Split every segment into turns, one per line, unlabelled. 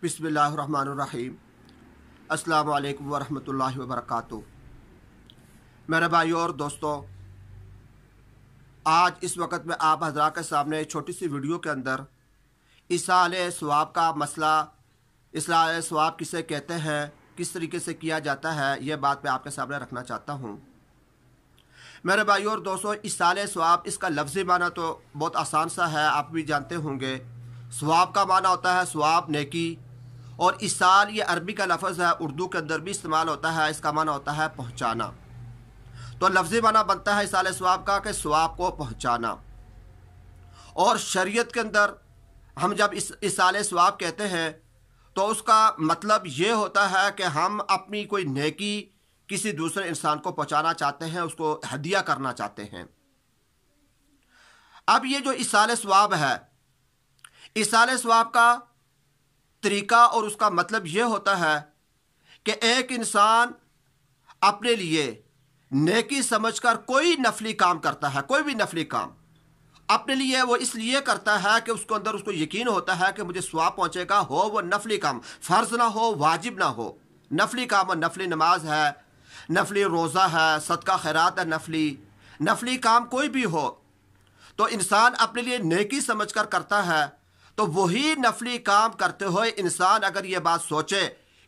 बिस्मिल्लाहिर्रहमानिर्रहीम। अस्सलामु अलैकुम वरहमतुल्लाहि वबरकातुहू। मेरे भाइयों और दोस्तों, आज इस वक्त मैं आप हज़रात के सामने एक छोटी सी वीडियो के अंदर इसाले सवाब का मसला, इसाले सवाब किसे कहते हैं, किस तरीके से किया जाता है, यह बात मैं आपके सामने रखना चाहता हूँ। मेरे भाइयों और दोस्तों, इसाले सवाब, इसका लफ्ज़ी माना तो बहुत आसान सा है, आप भी जानते होंगे। सवाब का माना होता है सवाब, नेकी, और इसाल ये अरबी का लफ्ज़ है, उर्दू के अंदर भी इस्तेमाल होता है। इसका माना होता है पहुँचाना। तो लफ्ज़ी माना बनता है इसाले सवाब का कि सवाब को पहुँचाना। और शरीयत के अंदर हम जब इसाले सवाब कहते हैं तो उसका मतलब ये होता है कि हम अपनी कोई नेकी किसी दूसरे इंसान को पहुँचाना चाहते हैं, उसको हदिया करना चाहते हैं। अब ये जो इसाले सवाब है, इसाले सवाब का तरीका और उसका मतलब ये होता है कि एक इंसान अपने लिए नेकी समझकर कोई नफली काम करता है, कोई भी नफली काम अपने लिए वो इसलिए करता है कि उसको अंदर उसको यकीन होता है कि मुझे सवाब पहुंचेगा, हो वो नफली काम, फ़र्ज ना हो, वाजिब ना हो। नफली काम और नफली नमाज है, नफली रोज़ा है, सदका खैरात है, नफली काम कोई भी हो, तो इंसान अपने लिए नेकी समझकर करता है। तो वही नफली काम करते हुए इंसान अगर ये बात सोचे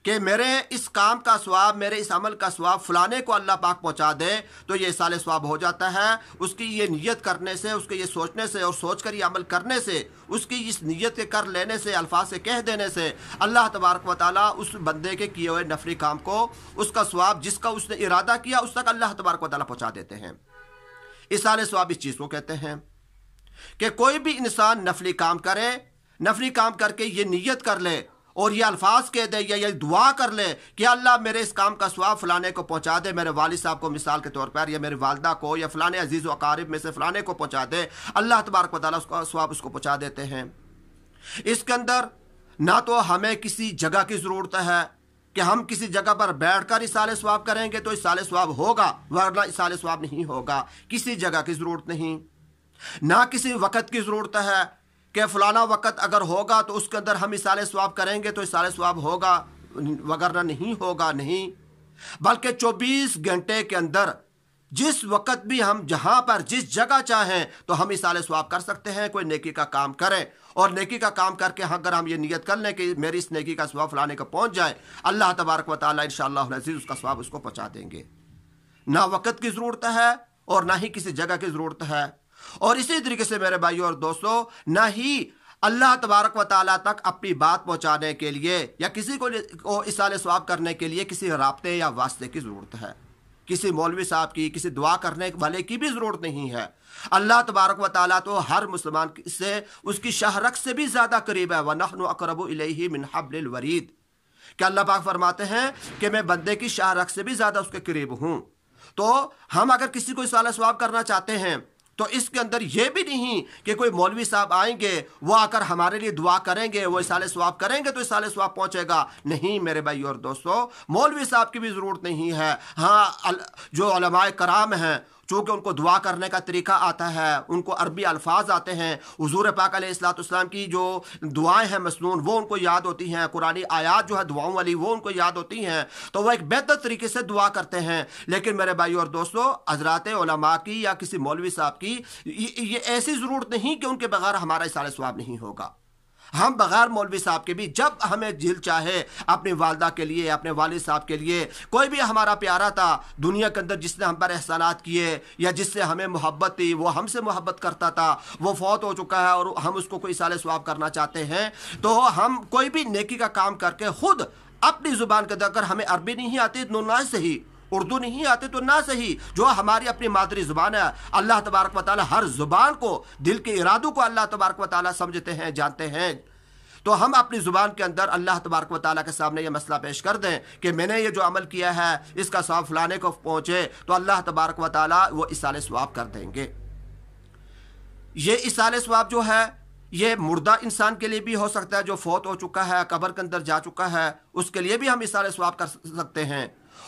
कि मेरे इस काम का सवाब, मेरे इस अमल का सवाब फलाने को अल्लाह पाक पहुंचा दे, तो ये इसाले सवाब हो जाता है। उसकी ये नीयत करने से, उसके ये सोचने से और सोचकर ये अमल करने से, उसकी इस नीयत के कर लेने से, अल्फाज से कह देने से अल्लाह तबारक व तआला उस बंदे के किए हुए नफली काम को, उसका सवाब जिसका उसने इरादा किया उस तक अल्लाह तबारक व तआला पहुँचा देते हैं। इसाले सवाब इस चीज़ को कहते हैं कि कोई भी इंसान नफली काम करे, नफली काम करके ये नीयत कर ले और ये अल्फाज कह दे या ये दुआ कर ले कि अल्लाह मेरे इस काम का सवाब फलाने को पहुंचा दे, मेरे वालिद साहब को मिसाल के तौर पर, या मेरी वालदा को, या फलाने अजीज़ व अकारिब में से फलाने को पहुंचा दे। अल्लाह तबारक व तआला उसका सवाब उसको पहुंचा देते हैं। इसके अंदर ना तो हमें किसी जगह की ज़रूरत है कि हम किसी जगह पर बैठकर इसाले सवाब करेंगे तो इसाले सवाब होगा, वरना इसाले सवाब नहीं होगा। किसी जगह की ज़रूरत नहीं, ना किसी वक़्त की ज़रूरत है कि फ़लाना वक़्त अगर होगा तो उसके अंदर हम इसाले सवाब करेंगे तो इसाले सवाब होगा, वगरना नहीं होगा। नहीं, बल्कि 24 घंटे के अंदर जिस वक़्त भी हम जहाँ पर जिस जगह चाहें तो हम इसाले सवाब कर सकते हैं। कोई नेकी का काम करें और नेकी का काम करके अगर हम ये नियत कर लें कि मेरी इस नेकी का सवाब फलाने को पहुँच जाए, अल्लाह तबारक व तआला इंशाअल्लाह अज़ीज़ उसका सवाब उसको पहुँचा देंगे। ना वक़्त की ज़रूरत है और ना ही किसी जगह की ज़रूरत है। और इसी तरीके से मेरे भाइयों और दोस्तों, ना ही अल्लाह तबारक व तआला तक अपनी बात पहुंचाने के लिए या किसी को इसाले सवाब करने के लिए किसी राब्ते या वास्ते की ज़रूरत है। किसी मौलवी साहब की, किसी दुआ करने वाले की भी ज़रूरत नहीं है। अल्लाह तबारक व तआला तो हर मुसलमान से उसकी शाहरग से भी ज़्यादा करीब है। वनहनु अक़रबु इलैहि मिन हब्लिल वरीद, कि अल्लाह पाक फरमाते हैं कि मैं बंदे की शाहरग से भी ज़्यादा उसके करीब हूँ। तो हम अगर किसी को इसाले सवाब करना चाहते हैं तो इसके अंदर यह भी नहीं कि कोई मौलवी साहब आएंगे, वो आकर हमारे लिए दुआ करेंगे, वो इसाले सवाब करेंगे तो इसाले सवाब पहुंचेगा। नहीं मेरे भाई और दोस्तों, मौलवी साहब की भी ज़रूरत नहीं है। हाँ, जो उलमाए कराम हैं, चूँकि उनको दुआ करने का तरीका आता है, उनको अरबी अल्फाज आते हैं, हुज़ूर पाक अलैहिस्सलाम की जो दुआएं हैं मसनून वो उनको याद होती हैं, कुरानी आयात जो है दुआओं वाली वो उनको याद होती हैं, तो वह एक बेहतर तरीके से दुआ करते हैं। लेकिन मेरे भाई और दोस्तों, हज़रात उलमा की या किसी मौलवी साहब की ये ऐसी ज़रूरत नहीं कि उनके बगैर हमारा इसाले सवाब नहीं होगा। हम बगैर मौलवी साहब के भी जब हमें दिल चाहे अपनी वालदा के लिए, अपने वालिद साहब के लिए, कोई भी हमारा प्यारा था दुनिया के अंदर जिसने हम पर एहसानात किए या जिससे हमें मोहब्बत थी, वो हमसे मोहब्बत करता था, वो फौत हो चुका है और हम उसको कोई इसाले सवाब करना चाहते हैं, तो हम कोई भी नेकी का काम करके खुद अपनी ज़ुबान के अंदर, अगर हमें अरबी नहीं आती तो ना सही, उर्दू नहीं आती तो ना सही, जो हमारी अपनी मादरी ज़ुबान है, अल्लाह तबारक व तआला हर ज़ुबान को, दिल के इरादों को अल्लाह तबारक व तआला समझते हैं, जानते हैं। तो हम अपनी ज़ुबान के अंदर अल्लाह तबारक व तआला के सामने ये मसला पेश कर दें कि मैंने ये जो अमल किया है इसका सवाब फलाने को पहुँचे, तो अल्लाह तबारक व तआला वो इसाले सवाब कर देंगे। ये इसाले सवाब जो है ये मुर्दा इंसान के लिए भी हो सकता है, जो फौत हो चुका है, कब्र के अंदर जा चुका है, उसके लिए भी हम इसाले सवाब कर सकते हैं।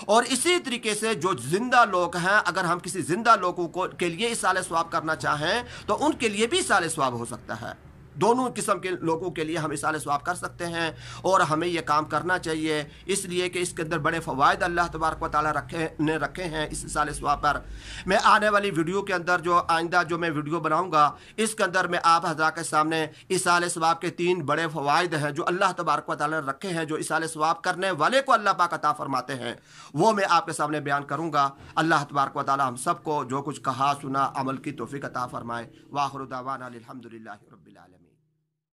और इसी तरीके से जो जिंदा लोग हैं, अगर हम किसी जिंदा लोगों को के लिए इसाले सवाब करना चाहें तो उनके लिए भी इसाले सवाब हो सकता है। दोनों किस्म के लोगों के लिए हम इसाले सवाब कर सकते हैं और हमें यह काम करना चाहिए, इसलिए कि इसके अंदर बड़े फ़वाइद अल्लाह तबारक व तआला रखे हैं इस इसाले सवाब पर। मैं आने वाली वीडियो के अंदर जो आइंदा जो मैं वीडियो बनाऊँगा इसके अंदर मैं आप हज़रात के सामने इसाले सवाब के 3 बड़े फ़वाइद हैं जो अल्लाह तबारक व तआला ने रखे हैं, जो इसाले सवाब करने वाले को अल्लाह पाक अता फरमाते हैं, वो मैं आपके सामने बयान करूँगा। अल्लाह तबारक व तआला हम सबको जो कुछ कहा सुना अमल की तौफीक अता फरमाए। वाखिरु दावाना अनिल हम्दुलिल्लाहि रब्बिल आलमीन।